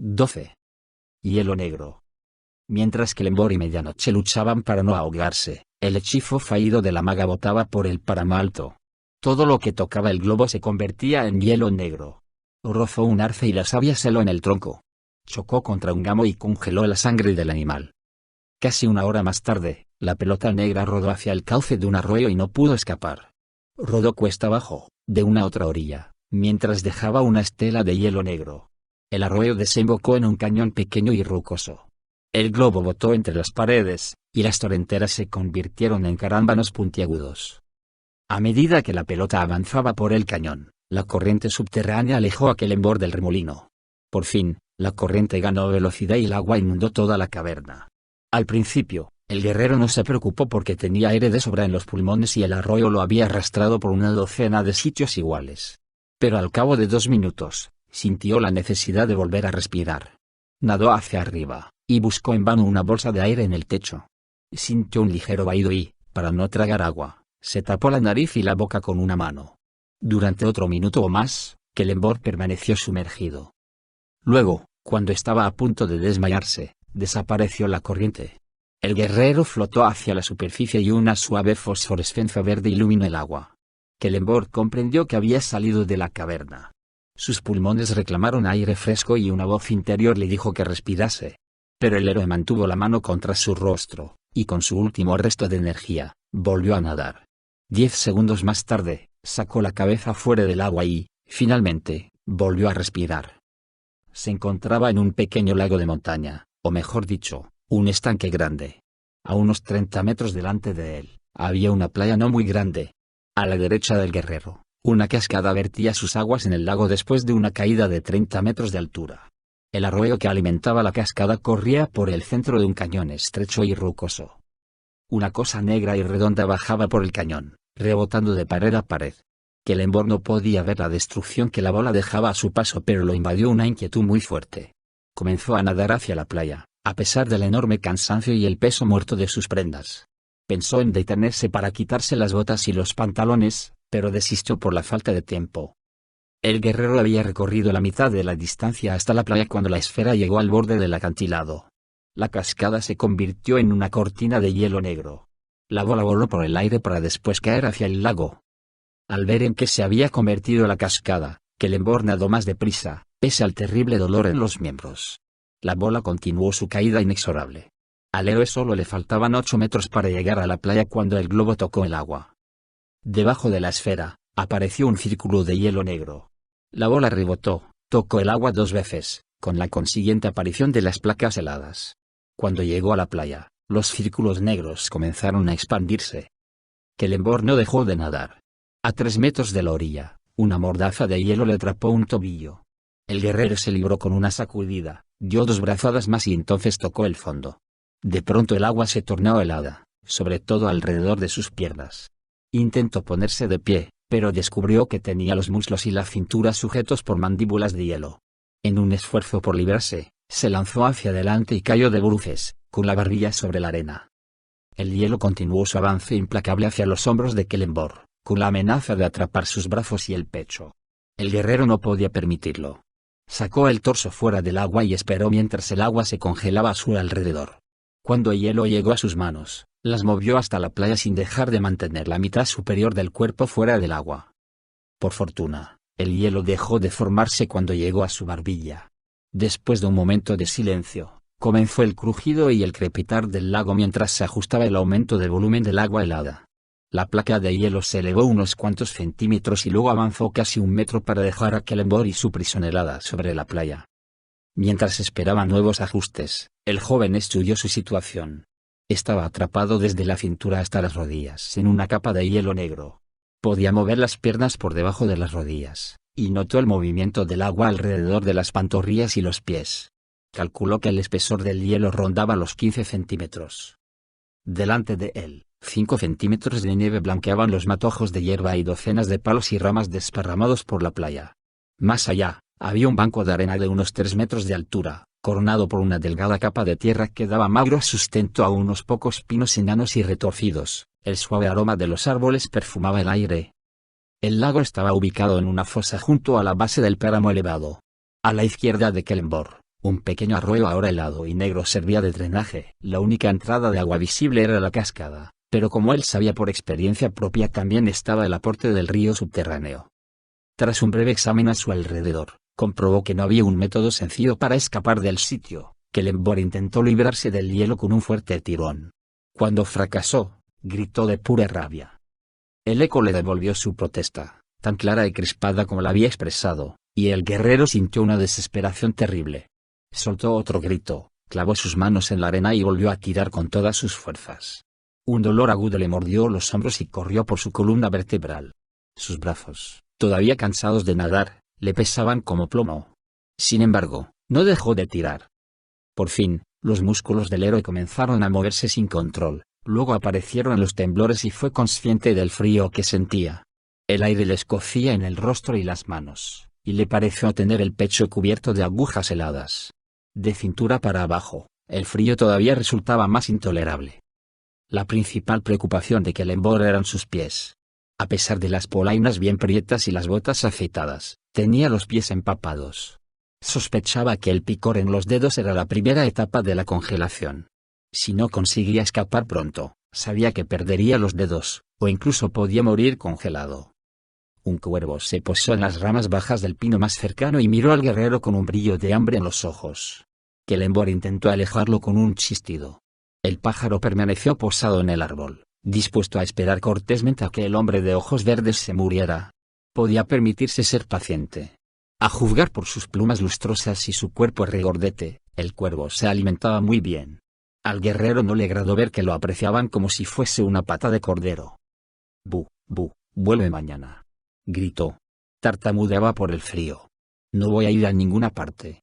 12. Hielo negro. Mientras que Lemborg y Medianoche luchaban para no ahogarse, el hechizo fallido de la maga botaba por el páramo alto. Todo lo que tocaba el globo se convertía en hielo negro. Rozó un arce y la savia se heló en el tronco. Chocó contra un gamo y congeló la sangre del animal. Casi una hora más tarde, la pelota negra rodó hacia el cauce de un arroyo y no pudo escapar. Rodó cuesta abajo, de una a otra orilla, mientras dejaba una estela de hielo negro. El arroyo desembocó en un cañón pequeño y rocoso. El globo botó entre las paredes, y las torrenteras se convirtieron en carámbanos puntiagudos. A medida que la pelota avanzaba por el cañón, la corriente subterránea alejó a Lemborg del remolino. Por fin, la corriente ganó velocidad y el agua inundó toda la caverna. Al principio, el guerrero no se preocupó porque tenía aire de sobra en los pulmones y el arroyo lo había arrastrado por una docena de sitios iguales. Pero al cabo de 2 minutos, sintió la necesidad de volver a respirar. Nadó hacia arriba, y buscó en vano una bolsa de aire en el techo. Sintió un ligero vaído y, para no tragar agua, se tapó la nariz y la boca con una mano. Durante otro minuto o más, Lemborg permaneció sumergido. Luego, cuando estaba a punto de desmayarse, desapareció la corriente. El guerrero flotó hacia la superficie y una suave fosforescencia verde iluminó el agua. Lemborg comprendió que había salido de la caverna. Sus pulmones reclamaron aire fresco y una voz interior le dijo que respirase. Pero el héroe mantuvo la mano contra su rostro, y con su último resto de energía, volvió a nadar. 10 segundos más tarde, sacó la cabeza fuera del agua y, finalmente, volvió a respirar. Se encontraba en un pequeño lago de montaña, o mejor dicho, un estanque grande. A unos 30 metros delante de él, había una playa no muy grande. A la derecha del guerrero, una cascada vertía sus aguas en el lago después de una caída de 30 metros de altura. El arroyo que alimentaba la cascada corría por el centro de un cañón estrecho y rocoso. Una cosa negra y redonda bajaba por el cañón, rebotando de pared a pared. Lemborg no podía ver la destrucción que la bola dejaba a su paso, pero lo invadió una inquietud muy fuerte. Comenzó a nadar hacia la playa, a pesar del enorme cansancio y el peso muerto de sus prendas. Pensó en detenerse para quitarse las botas y los pantalones, pero desistió por la falta de tiempo. El guerrero había recorrido la mitad de la distancia hasta la playa cuando la esfera llegó al borde del acantilado. La cascada se convirtió en una cortina de hielo negro. La bola voló por el aire para después caer hacia el lago. Al ver en qué se había convertido la cascada, Lemborg nadó más deprisa, pese al terrible dolor en los miembros. La bola continuó su caída inexorable. Al héroe solo le faltaban 8 metros para llegar a la playa cuando el globo tocó el agua. Debajo de la esfera, apareció un círculo de hielo negro. La bola rebotó, tocó el agua 2 veces, con la consiguiente aparición de las placas heladas. Cuando llegó a la playa, los círculos negros comenzaron a expandirse. Lemborg no dejó de nadar. A 3 metros de la orilla, una mordaza de hielo le atrapó un tobillo. El guerrero se libró con una sacudida, dio 2 brazadas más y entonces tocó el fondo. De pronto el agua se tornó helada, sobre todo alrededor de sus piernas. Intentó ponerse de pie, pero descubrió que tenía los muslos y la cintura sujetos por mandíbulas de hielo. En un esfuerzo por librarse, se lanzó hacia adelante y cayó de bruces, con la barbilla sobre la arena. El hielo continuó su avance implacable hacia los hombros de Lemborg, con la amenaza de atrapar sus brazos y el pecho. El guerrero no podía permitirlo. Sacó el torso fuera del agua y esperó mientras el agua se congelaba a su alrededor. Cuando el hielo llegó a sus manos, las movió hasta la playa sin dejar de mantener la mitad superior del cuerpo fuera del agua. Por fortuna, el hielo dejó de formarse cuando llegó a su barbilla. Después de un momento de silencio, comenzó el crujido y el crepitar del lago mientras se ajustaba el aumento de volumen del agua helada. La placa de hielo se elevó unos cuantos centímetros y luego avanzó casi 1 metro para dejar a Lemborg y su prisionera sobre la playa. Mientras esperaba nuevos ajustes, el joven estudió su situación. Estaba atrapado desde la cintura hasta las rodillas en una capa de hielo negro. Podía mover las piernas por debajo de las rodillas, y notó el movimiento del agua alrededor de las pantorrillas y los pies. Calculó que el espesor del hielo rondaba los 15 centímetros. Delante de él, 5 centímetros de nieve blanqueaban los matojos de hierba y docenas de palos y ramas desparramados por la playa. Más allá, había un banco de arena de unos 3 metros de altura, coronado por una delgada capa de tierra que daba magro sustento a unos pocos pinos enanos y retorcidos. El suave aroma de los árboles perfumaba el aire. El lago estaba ubicado en una fosa junto a la base del páramo elevado. A la izquierda de Lemborg, Un pequeño arroyo ahora helado y negro servía de drenaje. La única entrada de agua visible era la cascada, pero como él sabía por experiencia propia también estaba el aporte del río subterráneo. Tras un breve examen a su alrededor, comprobó que no había un método sencillo para escapar del sitio. Kelemvor intentó librarse del hielo con un fuerte tirón. Cuando fracasó, gritó de pura rabia. El eco le devolvió su protesta, tan clara y crispada como la había expresado, y el guerrero sintió una desesperación terrible. Soltó otro grito, clavó sus manos en la arena y volvió a tirar con todas sus fuerzas. Un dolor agudo le mordió los hombros y corrió por su columna vertebral. Sus brazos, todavía cansados de nadar, le pesaban como plomo. Sin embargo, no dejó de tirar. Por fin, los músculos del héroe comenzaron a moverse sin control, luego aparecieron los temblores y fue consciente del frío que sentía. El aire le escocía en el rostro y las manos, y le pareció tener el pecho cubierto de agujas heladas. De cintura para abajo, el frío todavía resultaba más intolerable. La principal preocupación de Kelemvor eran sus pies. A pesar de las polainas bien prietas y las botas afeitadas, tenía los pies empapados. Sospechaba que el picor en los dedos era la primera etapa de la congelación. Si no conseguía escapar pronto, sabía que perdería los dedos, o incluso podía morir congelado. Un cuervo se posó en las ramas bajas del pino más cercano y miró al guerrero con un brillo de hambre en los ojos. Kelemvor intentó alejarlo con un chistido. El pájaro permaneció posado en el árbol, dispuesto a esperar cortésmente a que el hombre de ojos verdes se muriera. Podía permitirse ser paciente. A juzgar por sus plumas lustrosas y su cuerpo regordete, el cuervo se alimentaba muy bien. Al guerrero no le agradó ver que lo apreciaban como si fuese una pata de cordero. «Bu, vuelve mañana», gritó. Tartamudeaba por el frío. «No voy a ir a ninguna parte».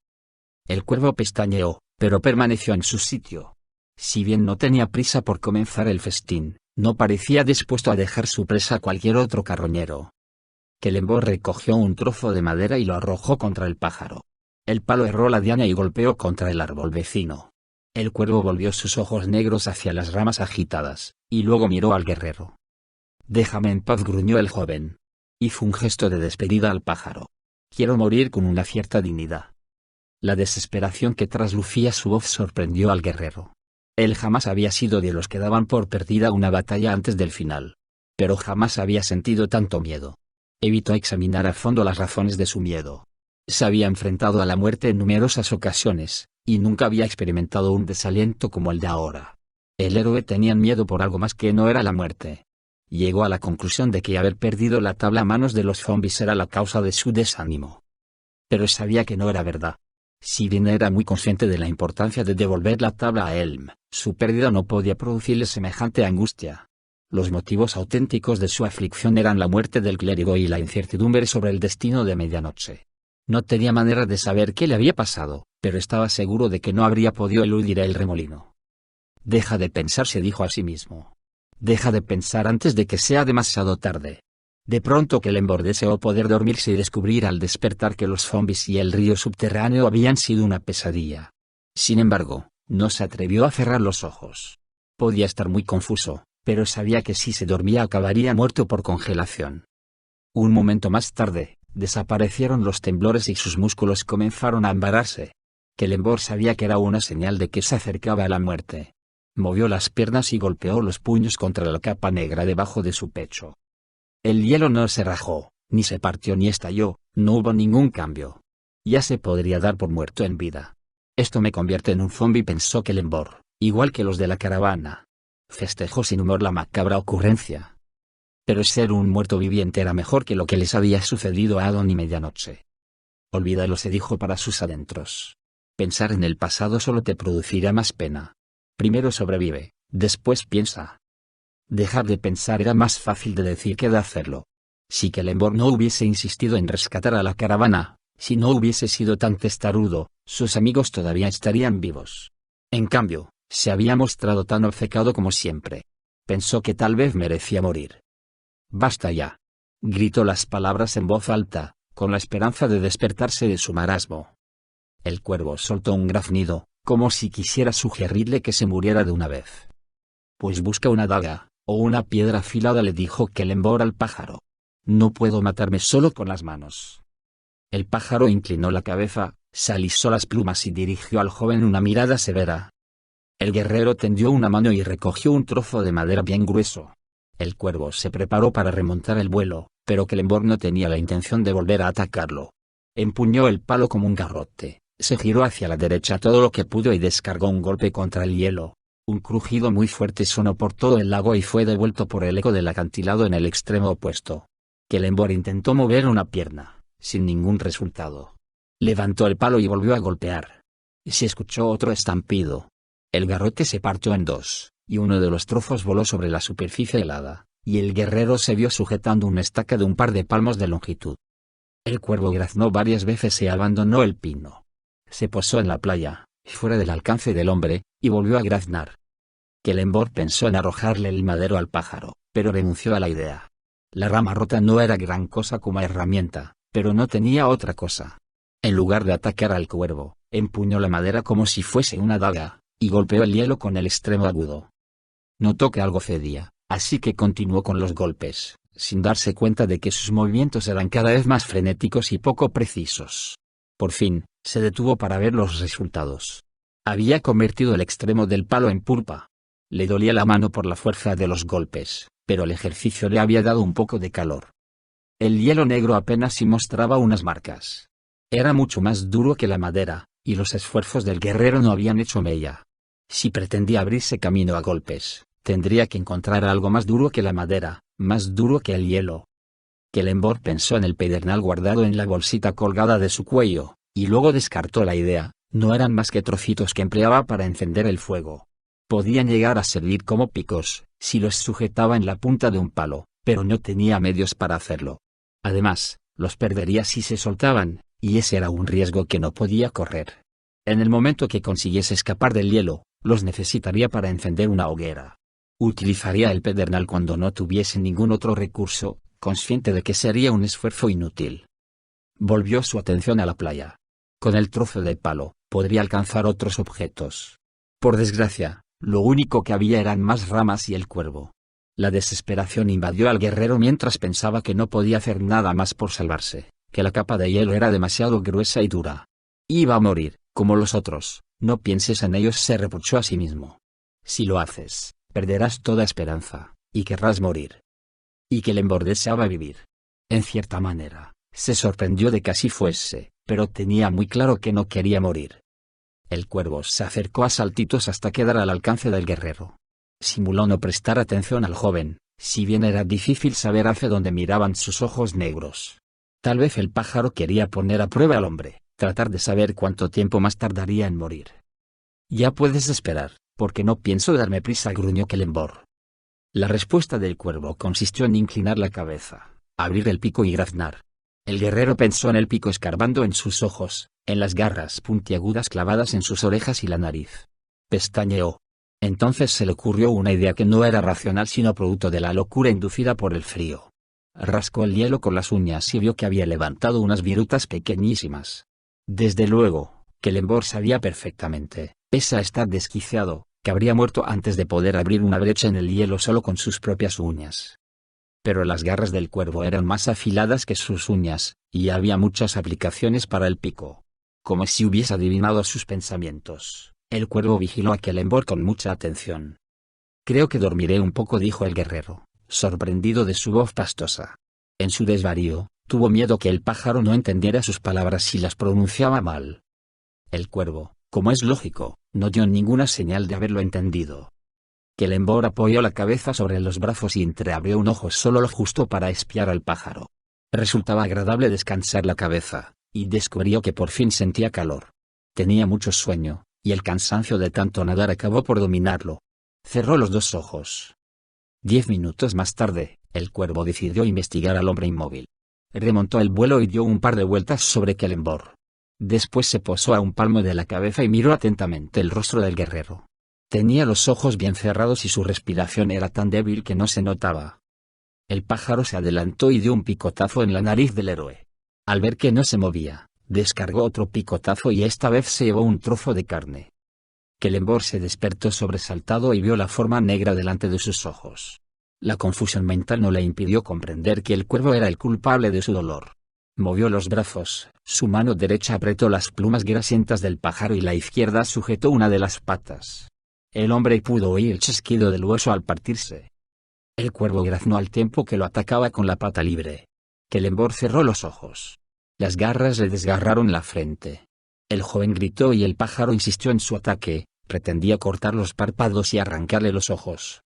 El cuervo pestañeó, pero permaneció en su sitio. Si bien no tenía prisa por comenzar el festín, no parecía dispuesto a dejar su presa a cualquier otro carroñero. Kelemvor recogió un trozo de madera y lo arrojó contra el pájaro. El palo erró la diana y golpeó contra el árbol vecino. El cuervo volvió sus ojos negros hacia las ramas agitadas, y luego miró al guerrero. «Déjame en paz», gruñó el joven. Hizo un gesto de despedida al pájaro. «Quiero morir con una cierta dignidad». La desesperación que traslucía su voz sorprendió al guerrero. Él jamás había sido de los que daban por perdida una batalla antes del final. Pero jamás había sentido tanto miedo. Evitó examinar a fondo las razones de su miedo. Se había enfrentado a la muerte en numerosas ocasiones, y nunca había experimentado un desaliento como el de ahora. El héroe tenía miedo por algo más que no era la muerte. Llegó a la conclusión de que haber perdido la tabla a manos de los zombies era la causa de su desánimo. Pero sabía que no era verdad. Si bien era muy consciente de la importancia de devolver la tabla a Helm, su pérdida no podía producirle semejante angustia. Los motivos auténticos de su aflicción eran la muerte del clérigo y la incertidumbre sobre el destino de Medianoche. No tenía manera de saber qué le había pasado, pero estaba seguro de que no habría podido eludir el remolino. «Deja de pensar», se dijo a sí mismo. «Deja de pensar antes de que sea demasiado tarde». De pronto Kelemvor deseó poder dormirse y descubrir al despertar que los zombies y el río subterráneo habían sido una pesadilla. Sin embargo, no se atrevió a cerrar los ojos. Podía estar muy confuso, pero sabía que si se dormía acabaría muerto por congelación. Un momento más tarde, desaparecieron los temblores y sus músculos comenzaron a embararse. Kelemvor sabía que era una señal de que se acercaba a la muerte. Movió las piernas y golpeó los puños contra la capa negra debajo de su pecho. El hielo no se rajó, ni se partió ni estalló, no hubo ningún cambio. Ya se podría dar por muerto en vida. «Esto me convierte en un zombi», pensó Kelemvor, igual que los de la caravana. Festejó sin humor la macabra ocurrencia. Pero ser un muerto viviente era mejor que lo que les había sucedido a Adon y Medianoche. «Olvídalo», se dijo para sus adentros. «Pensar en el pasado solo te producirá más pena. Primero sobrevive, después piensa». Dejar de pensar era más fácil de decir que de hacerlo. Si Kelemvor no hubiese insistido en rescatar a la caravana, si no hubiese sido tan testarudo, sus amigos todavía estarían vivos. En cambio, se había mostrado tan obcecado como siempre. Pensó que tal vez merecía morir. «Basta ya», gritó las palabras en voz alta, con la esperanza de despertarse de su marasmo. El cuervo soltó un graznido, como si quisiera sugerirle que se muriera de una vez. «Pues busca una daga, o una piedra afilada», le dijo Kelemvor al pájaro. «No puedo matarme solo con las manos». El pájaro inclinó la cabeza, se alisó las plumas y dirigió al joven una mirada severa. El guerrero tendió una mano y recogió un trozo de madera bien grueso. El cuervo se preparó para remontar el vuelo, pero Kelemborg no tenía la intención de volver a atacarlo. Empuñó el palo como un garrote, se giró hacia la derecha todo lo que pudo y descargó un golpe contra el hielo. Un crujido muy fuerte sonó por todo el lago y fue devuelto por el eco del acantilado en el extremo opuesto. Kelemborg intentó mover una pierna, sin ningún resultado. Levantó el palo y volvió a golpear. Se escuchó otro estampido. El garrote se partió en dos, y uno de los trozos voló sobre la superficie helada, y el guerrero se vio sujetando una estaca de un par de palmos de longitud. El cuervo graznó varias veces y abandonó el pino. Se posó en la playa, fuera del alcance del hombre, y volvió a graznar. Kelemborg pensó en arrojarle el madero al pájaro, pero renunció a la idea. La rama rota no era gran cosa como herramienta, pero no tenía otra cosa. En lugar de atacar al cuervo, empuñó la madera como si fuese una daga, y golpeó el hielo con el extremo agudo. Notó que algo cedía, así que continuó con los golpes, sin darse cuenta de que sus movimientos eran cada vez más frenéticos y poco precisos. Por fin, se detuvo para ver los resultados. Había convertido el extremo del palo en pulpa. Le dolía la mano por la fuerza de los golpes, pero el ejercicio le había dado un poco de calor. El hielo negro apenas si mostraba unas marcas. Era mucho más duro que la madera, y los esfuerzos del guerrero no habían hecho mella. Si pretendía abrirse camino a golpes, tendría que encontrar algo más duro que la madera, más duro que el hielo. Kelemborg pensó en el pedernal guardado en la bolsita colgada de su cuello, y luego descartó la idea. No eran más que trocitos que empleaba para encender el fuego. Podían llegar a servir como picos, si los sujetaba en la punta de un palo, pero no tenía medios para hacerlo. Además, los perdería si se soltaban, y ese era un riesgo que no podía correr. En el momento que consiguiese escapar del hielo, los necesitaría para encender una hoguera. Utilizaría el pedernal cuando no tuviese ningún otro recurso, consciente de que sería un esfuerzo inútil. Volvió su atención a la playa. Con el trozo de palo, podría alcanzar otros objetos. Por desgracia, lo único que había eran más ramas y el cuervo. La desesperación invadió al guerrero mientras pensaba que no podía hacer nada más por salvarse, que la capa de hielo era demasiado gruesa y dura. Iba a morir, como los otros. No pienses en ellos, se reprochó a sí mismo. Si lo haces, perderás toda esperanza, y querrás morir. Y Kelemborg deseaba vivir. En cierta manera, se sorprendió de que así fuese, pero tenía muy claro que no quería morir. El cuervo se acercó a saltitos hasta quedar al alcance del guerrero. Simuló no prestar atención al joven, si bien era difícil saber hacia dónde miraban sus ojos negros. Tal vez el pájaro quería poner a prueba al hombre, tratar de saber cuánto tiempo más tardaría en morir. Ya puedes esperar, porque no pienso darme prisa, gruñó Kelemborg. La respuesta del cuervo consistió en inclinar la cabeza, abrir el pico y graznar. El guerrero pensó en el pico escarbando en sus ojos, en las garras puntiagudas clavadas en sus orejas y la nariz. Pestañeó. Entonces se le ocurrió una idea que no era racional sino producto de la locura inducida por el frío. Rascó el hielo con las uñas y vio que había levantado unas virutas pequeñísimas. Desde luego, Kelemborg sabía perfectamente, pese a estar desquiciado, que habría muerto antes de poder abrir una brecha en el hielo solo con sus propias uñas. Pero las garras del cuervo eran más afiladas que sus uñas, y había muchas aplicaciones para el pico. Como si hubiese adivinado sus pensamientos, el cuervo vigiló a Kelemborg con mucha atención. Creo que dormiré un poco, dijo el guerrero, sorprendido de su voz pastosa. En su desvarío, tuvo miedo que el pájaro no entendiera sus palabras si las pronunciaba mal. El cuervo, como es lógico, no dio ninguna señal de haberlo entendido. Kelemborg apoyó la cabeza sobre los brazos y entreabrió un ojo solo lo justo para espiar al pájaro. Resultaba agradable descansar la cabeza, y descubrió que por fin sentía calor. Tenía mucho sueño, y el cansancio de tanto nadar acabó por dominarlo. Cerró los dos ojos. 10 minutos más tarde, el cuervo decidió investigar al hombre inmóvil. Remontó el vuelo y dio un par de vueltas sobre Kelemborg. Después se posó a un palmo de la cabeza y miró atentamente el rostro del guerrero. Tenía los ojos bien cerrados y su respiración era tan débil que no se notaba. El pájaro se adelantó y dio un picotazo en la nariz del héroe. Al ver que no se movía, descargó otro picotazo y esta vez se llevó un trozo de carne. Kelemborg se despertó sobresaltado y vio la forma negra delante de sus ojos. La confusión mental no le impidió comprender que el cuervo era el culpable de su dolor. Movió los brazos, su mano derecha apretó las plumas grasientas del pájaro y la izquierda sujetó una de las patas. El hombre pudo oír el chasquido del hueso al partirse. El cuervo graznó al tiempo que lo atacaba con la pata libre. Kelemborg cerró los ojos. Las garras le desgarraron la frente. El joven gritó y el pájaro insistió en su ataque, pretendía cortar los párpados y arrancarle los ojos.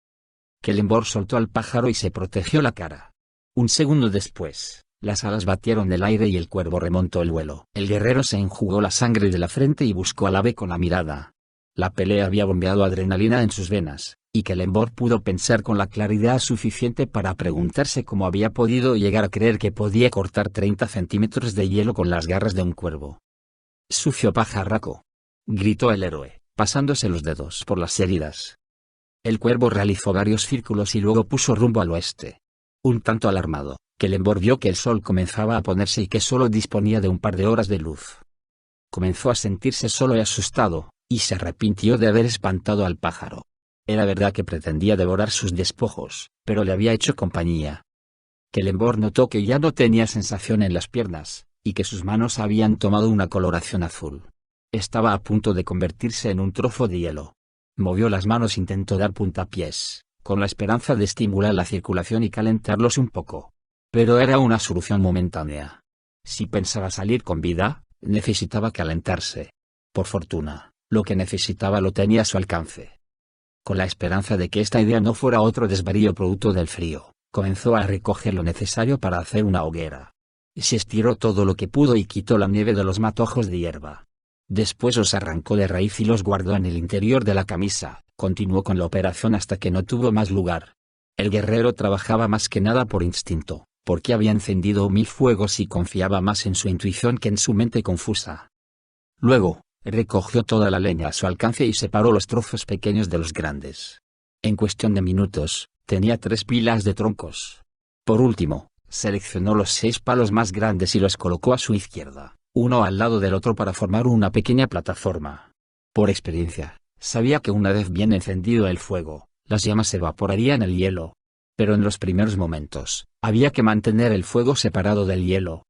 Kelemborg soltó al pájaro y se protegió la cara. Un segundo después, las alas batieron el aire y el cuervo remontó el vuelo. El guerrero se enjugó la sangre de la frente y buscó al ave con la mirada. La pelea había bombeado adrenalina en sus venas, y Kelemborg pudo pensar con la claridad suficiente para preguntarse cómo había podido llegar a creer que podía cortar 30 centímetros de hielo con las garras de un cuervo. «Sucio pajarraco», gritó el héroe, pasándose los dedos por las heridas. El cuervo realizó varios círculos y luego puso rumbo al oeste. Un tanto alarmado, Kelemborg vio que el sol comenzaba a ponerse y que solo disponía de un par de horas de luz. Comenzó a sentirse solo y asustado, y se arrepintió de haber espantado al pájaro. Era verdad que pretendía devorar sus despojos, pero le había hecho compañía. Kelemborg notó que ya no tenía sensación en las piernas, y que sus manos habían tomado una coloración azul. Estaba a punto de convertirse en un trozo de hielo. Movió las manos e intentó dar puntapiés, con la esperanza de estimular la circulación y calentarlos un poco. Pero era una solución momentánea. Si pensaba salir con vida, necesitaba calentarse. Por fortuna, lo que necesitaba lo tenía a su alcance. Con la esperanza de que esta idea no fuera otro desvarío producto del frío, comenzó a recoger lo necesario para hacer una hoguera. Se estiró todo lo que pudo y quitó la nieve de los matojos de hierba. Después los arrancó de raíz y los guardó en el interior de la camisa. Continuó con la operación hasta que no tuvo más lugar. El guerrero trabajaba más que nada por instinto, porque había encendido 1000 fuegos y confiaba más en su intuición que en su mente confusa. Luego, recogió toda la leña a su alcance y separó los trozos pequeños de los grandes. En cuestión de minutos, tenía 3 pilas de troncos. Por último, seleccionó los 6 palos más grandes y los colocó a su izquierda, uno al lado del otro para formar una pequeña plataforma. Por experiencia, sabía que una vez bien encendido el fuego, las llamas evaporarían el hielo. Pero en los primeros momentos, había que mantener el fuego separado del hielo.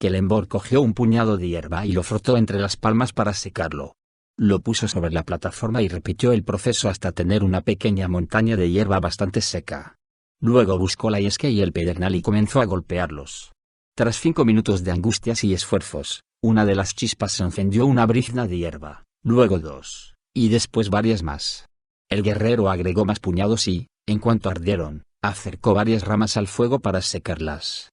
Kelemborg cogió un puñado de hierba y lo frotó entre las palmas para secarlo. Lo puso sobre la plataforma y repitió el proceso hasta tener una pequeña montaña de hierba bastante seca. Luego buscó la yesca y el pedernal y comenzó a golpearlos. Tras 5 minutos de angustias y esfuerzos, una de las chispas se encendió una brizna de hierba, luego 2, y después varias más. El guerrero agregó más puñados y, en cuanto ardieron, acercó varias ramas al fuego para secarlas.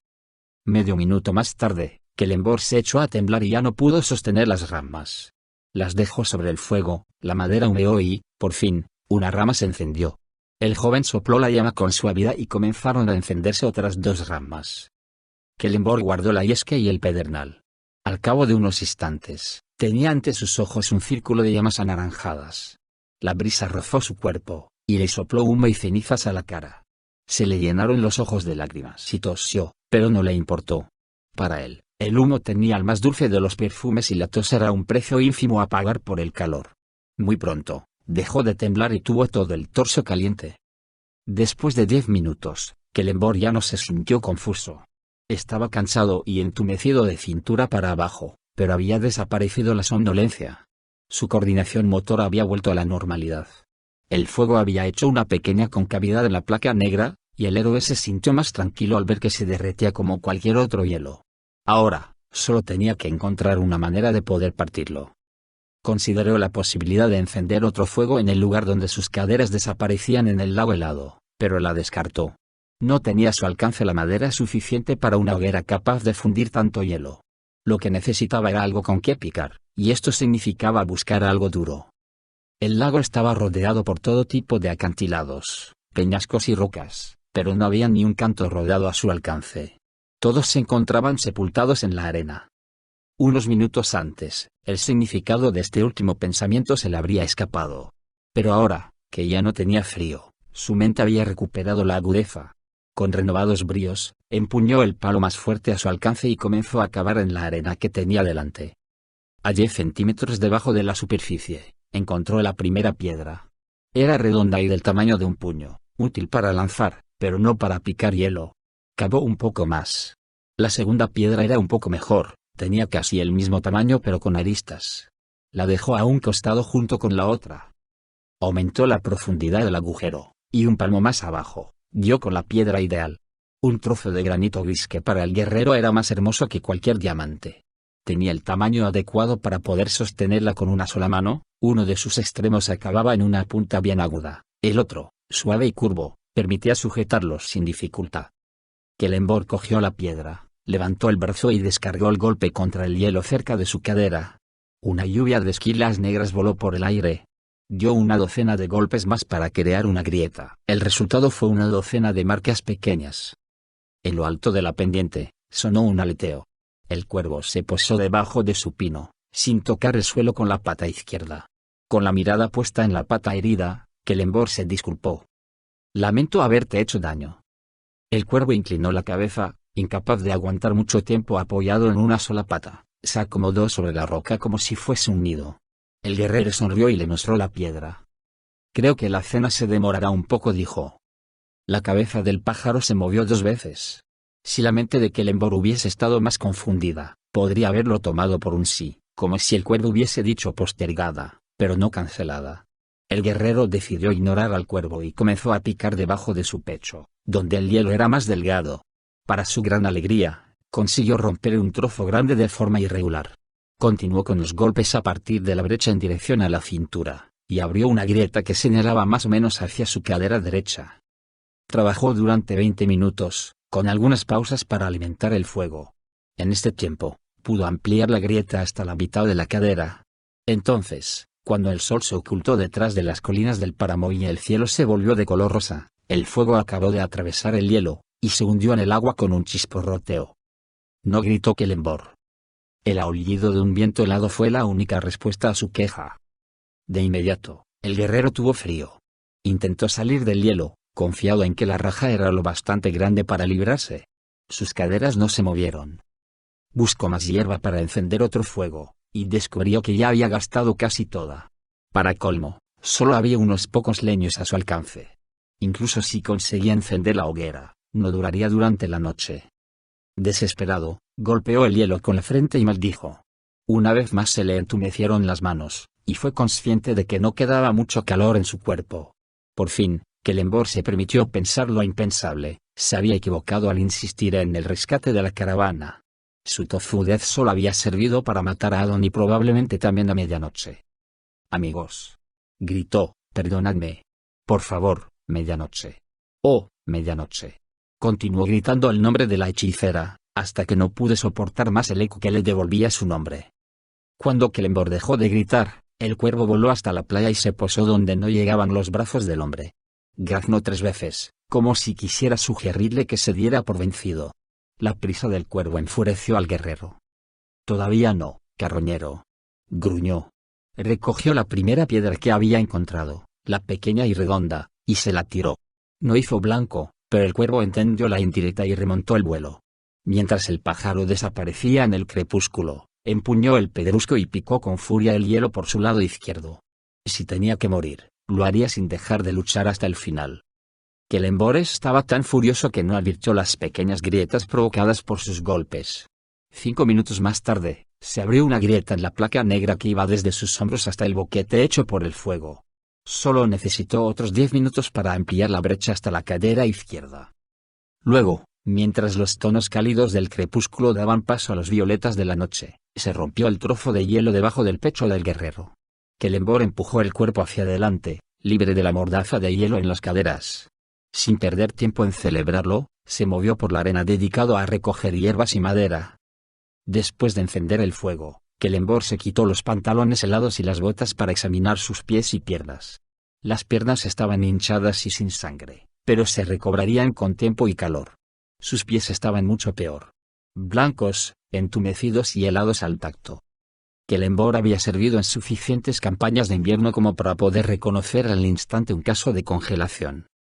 Medio minuto más tarde, Kelemborg se echó a temblar y ya no pudo sostener las ramas. Las dejó sobre el fuego, la madera humeó y, por fin, una rama se encendió. El joven sopló la llama con suavidad y comenzaron a encenderse otras 2 ramas. Kelemborg guardó la yesca y el pedernal. Al cabo de unos instantes, tenía ante sus ojos un círculo de llamas anaranjadas. La brisa rozó su cuerpo, y le sopló humo y cenizas a la cara. Se le llenaron los ojos de lágrimas y tosió, pero no le importó. Para él, el humo tenía el más dulce de los perfumes y la tos era un precio ínfimo a pagar por el calor. Muy pronto, dejó de temblar y tuvo todo el torso caliente. Después de 10 minutos, Kelemborg ya no se sintió confuso. Estaba cansado y entumecido de cintura para abajo, pero había desaparecido la somnolencia. Su coordinación motora había vuelto a la normalidad. El fuego había hecho una pequeña concavidad en la placa negra, y el héroe se sintió más tranquilo al ver que se derretía como cualquier otro hielo. Ahora, solo tenía que encontrar una manera de poder partirlo. Consideró la posibilidad de encender otro fuego en el lugar donde sus caderas desaparecían en el lago helado, pero la descartó. No tenía a su alcance la madera suficiente para una hoguera capaz de fundir tanto hielo. Lo que necesitaba era algo con qué picar, y esto significaba buscar algo duro. El lago estaba rodeado por todo tipo de acantilados, peñascos y rocas, pero no había ni un canto rodeado a su alcance. Todos se encontraban sepultados en la arena. Unos minutos antes, el significado de este último pensamiento se le habría escapado. Pero ahora, que ya no tenía frío, su mente había recuperado la agudeza. Con renovados bríos, empuñó el palo más fuerte a su alcance y comenzó a cavar en la arena que tenía delante. A 10 centímetros debajo de la superficie, encontró la primera piedra. Era redonda y del tamaño de un puño, útil para lanzar, pero no para picar hielo. Cavó un poco más. La segunda piedra era un poco mejor, tenía casi el mismo tamaño pero con aristas. La dejó a un costado junto con la otra. Aumentó la profundidad del agujero, y un palmo más abajo, dio con la piedra ideal. Un trozo de granito gris que para el guerrero era más hermoso que cualquier diamante. Tenía el tamaño adecuado para poder sostenerla con una sola mano, uno de sus extremos acababa en una punta bien aguda, el otro, suave y curvo, permitía sujetarlos sin dificultad. Kellenborg cogió la piedra, levantó el brazo y descargó el golpe contra el hielo cerca de su cadera. Una lluvia de esquilas negras voló por el aire. Dio una docena de golpes más para crear una grieta. El resultado fue una docena de marcas pequeñas. En lo alto de la pendiente, sonó un aleteo. El cuervo se posó debajo de su pino, sin tocar el suelo con la pata izquierda. Con la mirada puesta en la pata herida, Kellenborg se disculpó. Lamento haberte hecho daño. El cuervo inclinó la cabeza, incapaz de aguantar mucho tiempo apoyado en una sola pata, se acomodó sobre la roca como si fuese un nido. El guerrero sonrió y le mostró la piedra. Creo que la cena se demorará un poco, dijo. La cabeza del pájaro se movió 2 veces. Si la mente de Kellenborg hubiese estado más confundida, podría haberlo tomado por un sí, como si el cuervo hubiese dicho postergada, pero no cancelada. El guerrero decidió ignorar al cuervo y comenzó a picar debajo de su pecho, donde el hielo era más delgado. Para su gran alegría, consiguió romper un trozo grande de forma irregular. Continuó con los golpes a partir de la brecha en dirección a la cintura, y abrió una grieta que señalaba más o menos hacia su cadera derecha. Trabajó durante 20 minutos, con algunas pausas para alimentar el fuego. En este tiempo, pudo ampliar la grieta hasta la mitad de la cadera. Entonces, cuando el sol se ocultó detrás de las colinas del páramo y el cielo se volvió de color rosa, el fuego acabó de atravesar el hielo, y se hundió en el agua con un chisporroteo. No gritó Kellenborg. El aullido de un viento helado fue la única respuesta a su queja. De inmediato, el guerrero tuvo frío. Intentó salir del hielo, confiado en que la raja era lo bastante grande para librarse. Sus caderas no se movieron. Buscó más hierba para encender otro fuego, y descubrió que ya había gastado casi toda. Para colmo, solo había unos pocos leños a su alcance. Incluso si conseguía encender la hoguera, no duraría durante la noche. Desesperado, golpeó el hielo con la frente y maldijo. Una vez más se le entumecieron las manos, y fue consciente de que no quedaba mucho calor en su cuerpo. Por fin, Kellenborg se permitió pensar lo impensable, se había equivocado al insistir en el rescate de la caravana. Su tozudez solo había servido para matar a Adon y probablemente también a medianoche. Amigos. Gritó, perdonadme. Por favor, medianoche. Oh, medianoche. Continuó gritando el nombre de la hechicera, hasta que no pude soportar más el eco que le devolvía su nombre. Cuando Kellenborg dejó de gritar, el cuervo voló hasta la playa y se posó donde no llegaban los brazos del hombre. Graznó 3 veces, como si quisiera sugerirle que se diera por vencido. La prisa del cuervo enfureció al guerrero. Todavía no, carroñero. Gruñó. Recogió la primera piedra que había encontrado, la pequeña y redonda, y se la tiró. No hizo blanco, pero el cuervo entendió la indirecta y remontó el vuelo. Mientras el pájaro desaparecía en el crepúsculo, empuñó el pedrusco y picó con furia el hielo por su lado izquierdo. Si tenía que morir, lo haría sin dejar de luchar hasta el final. Kellenborg estaba tan furioso que no advirtió las pequeñas grietas provocadas por sus golpes. 5 minutos más tarde, se abrió una grieta en la placa negra que iba desde sus hombros hasta el boquete hecho por el fuego. Solo necesitó otros 10 minutos para ampliar la brecha hasta la cadera izquierda. Luego, mientras los tonos cálidos del crepúsculo daban paso a los violetas de la noche, se rompió el trozo de hielo debajo del pecho del guerrero. Kellenborg empujó el cuerpo hacia adelante, libre de la mordaza de hielo en las caderas. Sin perder tiempo en celebrarlo, se movió por la arena dedicado a recoger hierbas y madera. Después de encender el fuego, Kellenborg se quitó los pantalones helados y las botas para examinar sus pies y piernas. Las piernas estaban hinchadas y sin sangre, pero se recobrarían con tiempo y calor. Sus pies estaban mucho peor. Blancos, entumecidos y helados al tacto. Kellenborg había servido en suficientes campañas de invierno como para poder reconocer al instante un caso de congelación.